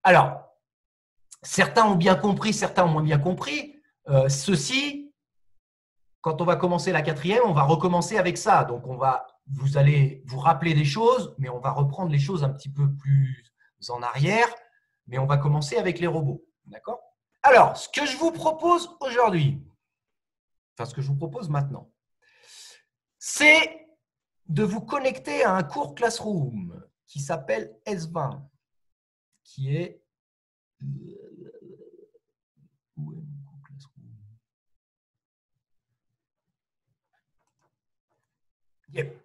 Alors, certains ont bien compris, certains ont moins bien compris. Ceci, quand on va commencer la quatrième, on va recommencer avec ça. Donc, vous allez vous rappeler des choses, mais on va reprendre les choses un petit peu plus en arrière. Mais on va commencer avec les robots. D'accord? Alors, ce que je vous propose aujourd'hui, enfin, ce que je vous propose maintenant, c'est de vous connecter à un cours Classroom qui s'appelle S20, qui est… Où est mon cours Classroom? Yep.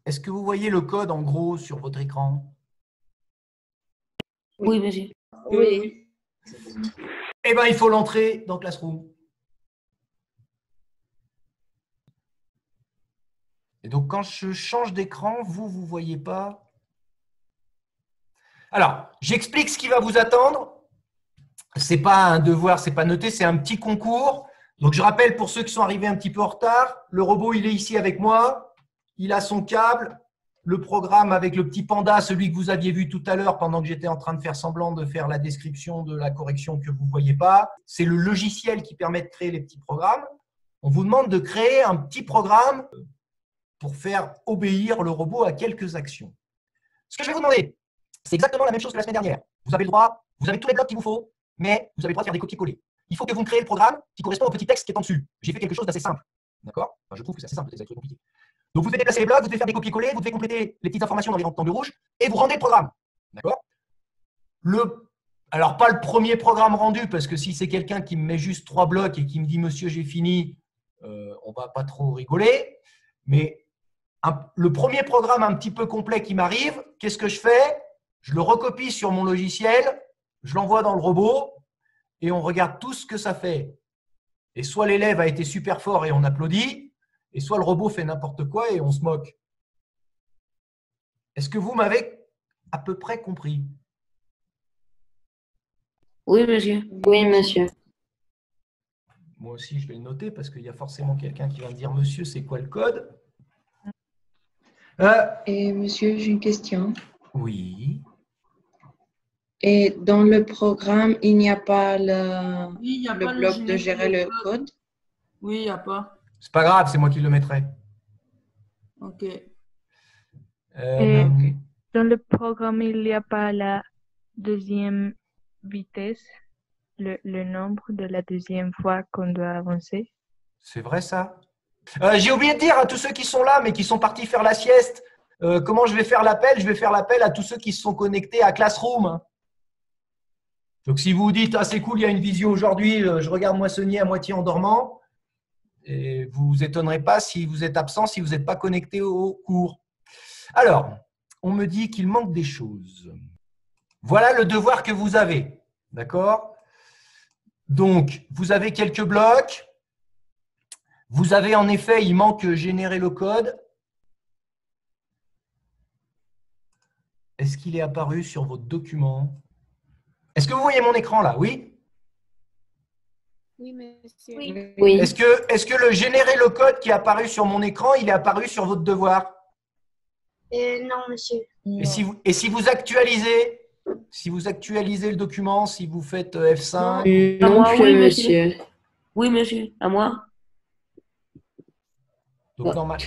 Est-ce que vous voyez le code en gros sur votre écran? Oui, monsieur. Oui. Eh bien, il faut l'entrer dans Classroom. Et donc, quand je change d'écran, vous ne voyez pas. Alors, j'explique ce qui va vous attendre. Ce n'est pas un devoir, ce n'est pas noté, c'est un petit concours. Donc, je rappelle pour ceux qui sont arrivés un petit peu en retard, le robot, il est ici avec moi. Il a son câble, le programme avec le petit panda, celui que vous aviez vu tout à l'heure pendant que j'étais en train de faire semblant de faire la description de la correction que vous ne voyez pas. C'est le logiciel qui permet de créer les petits programmes. On vous demande de créer un petit programme pour faire obéir le robot à quelques actions. Ce que je vais vous demander, c'est exactement la même chose que la semaine dernière. Vous avez le droit, vous avez tous les blocs qu'il vous faut, mais vous avez le droit de faire des copier-coller. Il faut que vous me créez le programme qui correspond au petit texte qui est en dessus. J'ai fait quelque chose d'assez simple. D'accord? Enfin, je trouve que c'est assez simple, c'est des trucs compliqués. Donc, vous devez déplacer les blocs, vous devez faire des copier-coller, vous devez compléter les petites informations dans les rectangles rouges et vous rendez le programme. D'accord? Alors, pas le premier programme rendu, parce que si c'est quelqu'un qui me met juste 3 blocs et qui me dit « Monsieur, j'ai fini », on ne va pas trop rigoler. Mais le premier programme un petit peu complet qui m'arrive, qu'est-ce que je fais? Je le recopie sur mon logiciel, je l'envoie dans le robot et on regarde tout ce que ça fait. Et soit l'élève a été super fort et on applaudit, et soit le robot fait n'importe quoi et on se moque. Est-ce que vous m'avez à peu près compris? Oui, monsieur. Oui, monsieur. Moi aussi, je vais le noter parce qu'il y a forcément quelqu'un qui va me dire « Monsieur, c'est quoi le code ?» Et monsieur, j'ai une question. Oui. Et dans le programme, il n'y a pas Oui, il n'y a pas le bloc de gérer le code? Oui, il n'y a pas. C'est pas grave, c'est moi qui le mettrai. Ok. Ok. Dans le programme, il n'y a pas la deuxième vitesse, le nombre de la deuxième fois qu'on doit avancer. C'est vrai ça? J'ai oublié de dire à tous ceux qui sont là mais qui sont partis faire la sieste, comment je vais faire l'appel? Je vais faire l'appel à tous ceux qui se sont connectés à Classroom. Donc si vous vous dites « Ah, c'est cool, il y a une visio aujourd'hui, je regarde moissonnier à moitié en dormant », et vous vous étonnerez pas si vous êtes absent, si vous n'êtes pas connecté au cours. Alors, on me dit qu'il manque des choses. Voilà le devoir que vous avez. D'accord? Donc, vous avez quelques blocs. Vous avez en effet, il manque générer le code. Est-ce qu'il est apparu sur votre document? Est-ce que vous voyez mon écran là? Oui? Oui, monsieur. Oui. Est-ce que le générer le code qui est apparu sur mon écran, il est apparu sur votre devoir? Non, monsieur. Et si vous actualisez le document, si vous faites F5… Non moi, plus, oui, monsieur. Oui, monsieur. À moi? Donc, normal.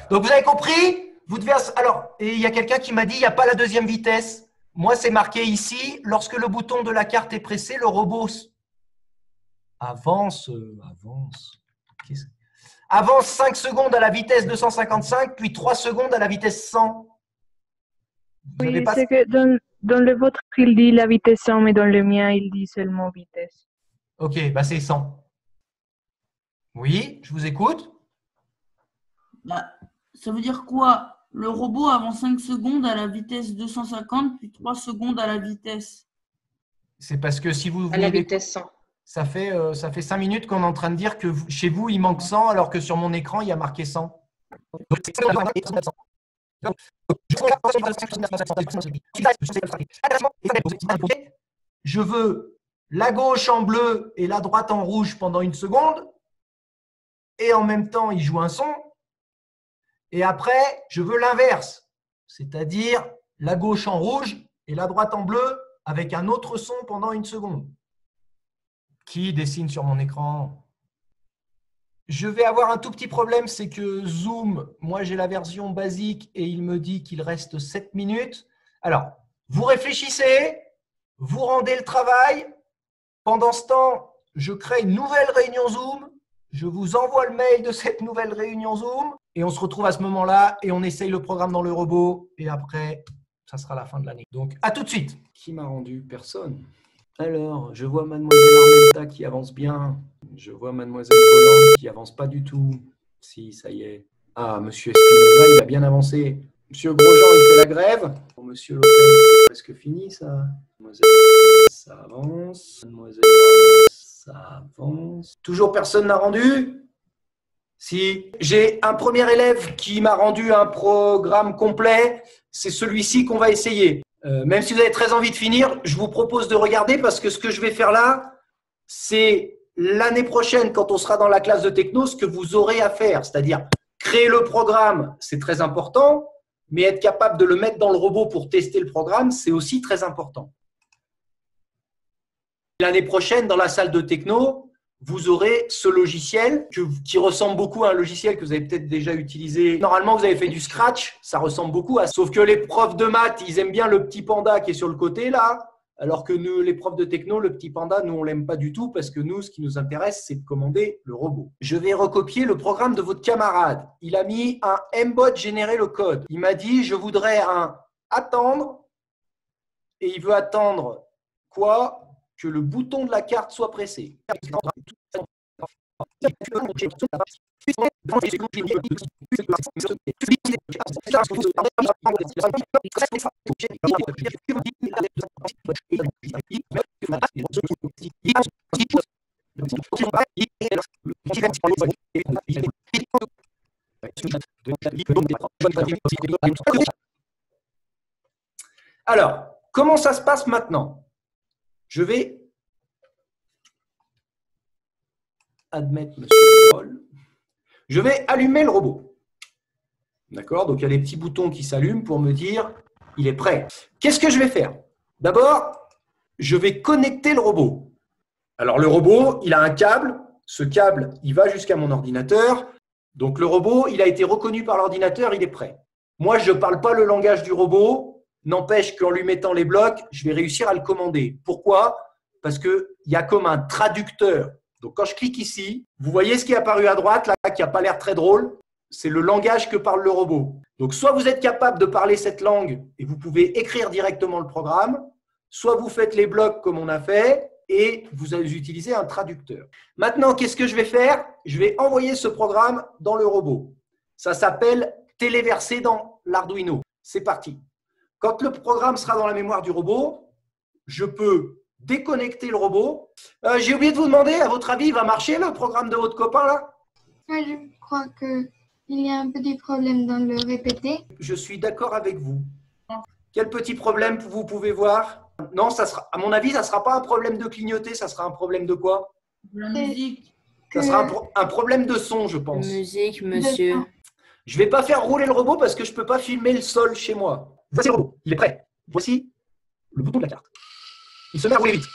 Donc, vous avez compris? Vous devez… Alors, et il y a quelqu'un qui m'a dit, il n'y a pas la deuxième vitesse. Moi, c'est marqué ici, lorsque le bouton de la carte est pressé, le robot avance 5 secondes à la vitesse 255, puis 3 secondes à la vitesse 100. Vous avez Oui, pas… c'est que dans le vôtre, il dit la vitesse 100, mais dans le mien, il dit seulement vitesse. Ok, bah c'est 100. Oui, je vous écoute. Bah, ça veut dire quoi? Le robot avance 5 secondes à la vitesse 250, puis 3 secondes à la vitesse. C'est parce que si vous À la voulez… vitesse 100. Ça fait 5 minutes qu'on est en train de dire que chez vous, il manque 100, alors que sur mon écran, il y a marqué 100. Donc, c'est je veux la gauche en bleu et la droite en rouge pendant 1 seconde, et en même temps, il joue un son, Et après, je veux l'inverse, c'est-à-dire la gauche en rouge et la droite en bleu avec un autre son pendant 1 seconde. Qui dessine sur mon écran? Je vais avoir un tout petit problème, c'est que Zoom, moi j'ai la version basique et il me dit qu'il reste 7 minutes. Alors, vous réfléchissez, vous rendez le travail. Pendant ce temps, je crée une nouvelle réunion Zoom. Je vous envoie le mail de cette nouvelle réunion Zoom et on se retrouve à ce moment-là et on essaye le programme dans le robot et après, ça sera la fin de l'année. Donc, à tout de suite. Qui m'a rendu? Personne. Alors, je vois Mademoiselle Armenta qui avance bien. Je vois Mademoiselle Bolland qui avance pas du tout. Si, ça y est. Ah, Monsieur Espinoza, il a bien avancé. Monsieur Grosjean, il fait la grève. Pour Monsieur Lopez, c'est presque fini, ça. Mademoiselle Martinez, ça avance. Mademoiselle Ramas, ça avance. Toujours personne n'a rendu? Si. J'ai un premier élève qui m'a rendu un programme complet. C'est celui-ci qu'on va essayer. Même si vous avez très envie de finir, je vous propose de regarder parce que ce que je vais faire là, c'est l'année prochaine, quand on sera dans la classe de techno, ce que vous aurez à faire. C'est-à-dire, créer le programme, c'est très important, mais être capable de le mettre dans le robot pour tester le programme, c'est aussi très important. L'année prochaine, dans la salle de techno, vous aurez ce logiciel qui ressemble beaucoup à un logiciel que vous avez peut-être déjà utilisé. Normalement, vous avez fait du Scratch, ça ressemble beaucoup à… Sauf que les profs de maths, ils aiment bien le petit panda qui est sur le côté là, alors que nous, les profs de techno, le petit panda, nous, on ne l'aime pas du tout parce que nous, ce qui nous intéresse, c'est de commander le robot. Je vais recopier le programme de votre camarade. Il a mis un mbot générer le code. Il m'a dit, je voudrais un attendre et il veut attendre quoi? Que le bouton de la carte soit pressé. Alors, comment ça se passe maintenant? Je vais admettre Monsieur Ayrol. Je vais allumer le robot. D'accord? Donc, il y a des petits boutons qui s'allument pour me dire il est prêt. Qu'est-ce que je vais faire? D'abord, je vais connecter le robot. Alors, le robot, il a un câble. Ce câble, il va jusqu'à mon ordinateur. Donc, le robot, il a été reconnu par l'ordinateur, il est prêt. Moi, je ne parle pas le langage du robot. N'empêche qu'en lui mettant les blocs, je vais réussir à le commander. Pourquoi? Parce qu'il y a comme un traducteur. Donc, quand je clique ici, vous voyez ce qui est apparu à droite, là, qui n'a pas l'air très drôle. C'est le langage que parle le robot. Donc, soit vous êtes capable de parler cette langue et vous pouvez écrire directement le programme, soit vous faites les blocs comme on a fait et vous utilisez un traducteur. Maintenant, qu'est-ce que je vais faire? Je vais envoyer ce programme dans le robot. Ça s'appelle téléverser dans l'Arduino. C'est parti. Quand le programme sera dans la mémoire du robot, je peux déconnecter le robot. J'ai oublié de vous demander, à votre avis, il va marcher le programme de votre copain là? Je crois qu'il y a un petit problème dans le répéter. Je suis d'accord avec vous. Quel petit problème vous pouvez voir? Non, ça sera, à mon avis, ça ne sera pas un problème de clignoter, ça sera un problème de quoi? La musique. Ça sera un problème de son, je pense. Musique, monsieur. Je ne vais pas faire rouler le robot parce que je ne peux pas filmer le sol chez moi. Voici le robot, il est prêt. Voici le bouton de la carte. Il se met à rouler vite.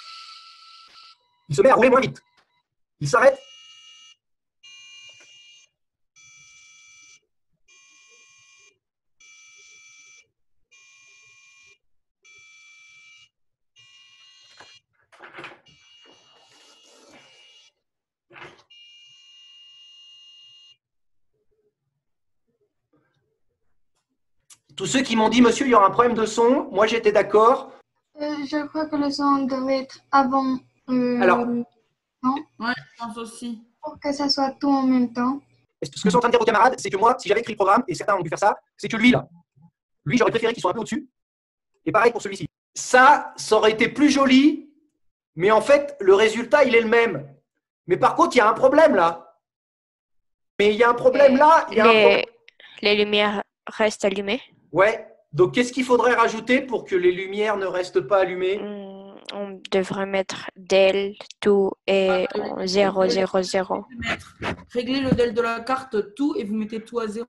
Il se met à rouler moins vite. Il s'arrête. Tous ceux qui m'ont dit, monsieur, il y aura un problème de son, moi j'étais d'accord. Je crois que le son devrait être avant. Alors, non? Ouais, je pense aussi. Pour que ça soit tout en même temps. ce que sont en train de dire vos camarades, c'est que moi, si j'avais écrit le programme, et certains ont dû faire ça, c'est que lui, là, lui, j'aurais préféré qu'il soit un peu au-dessus. Et pareil pour celui-ci. Ça aurait été plus joli, mais en fait, le résultat, il est le même. Mais par contre, il y a un problème là. Mais il y a un problème là. Il y a un problème. Les lumières restent allumées. Ouais. Donc, qu'est-ce qu'il faudrait rajouter pour que les lumières ne restent pas allumées? On devrait mettre del, tout et 0, 0, 0. Réglez le del de la carte tout et vous mettez tout à 0.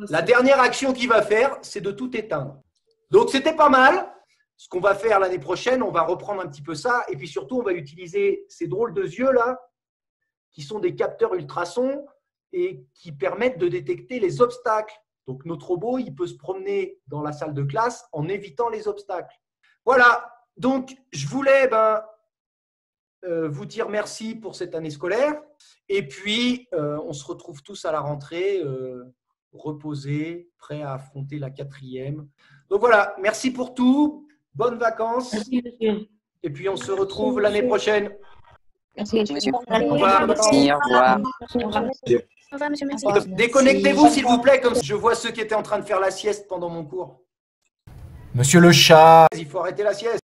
La dernière action qu'il va faire, c'est de tout éteindre. Donc, c'était pas mal. Ce qu'on va faire l'année prochaine, on va reprendre un petit peu ça. Et puis surtout, on va utiliser ces drôles de yeux-là, qui sont des capteurs ultrasons et qui permettent de détecter les obstacles. Donc, notre robot, il peut se promener dans la salle de classe en évitant les obstacles. Voilà. Donc, je voulais vous dire merci pour cette année scolaire. Et puis, on se retrouve tous à la rentrée, reposés, prêts à affronter la 4e. Donc voilà, merci pour tout. Bonnes vacances. Merci, monsieur. Et puis, on se retrouve l'année prochaine. Merci, monsieur. Au revoir. Merci, au revoir. Au revoir, monsieur. Merci. Déconnectez-vous, s'il vous plaît, comme je vois ceux qui étaient en train de faire la sieste pendant mon cours. Monsieur le chat, il faut arrêter la sieste.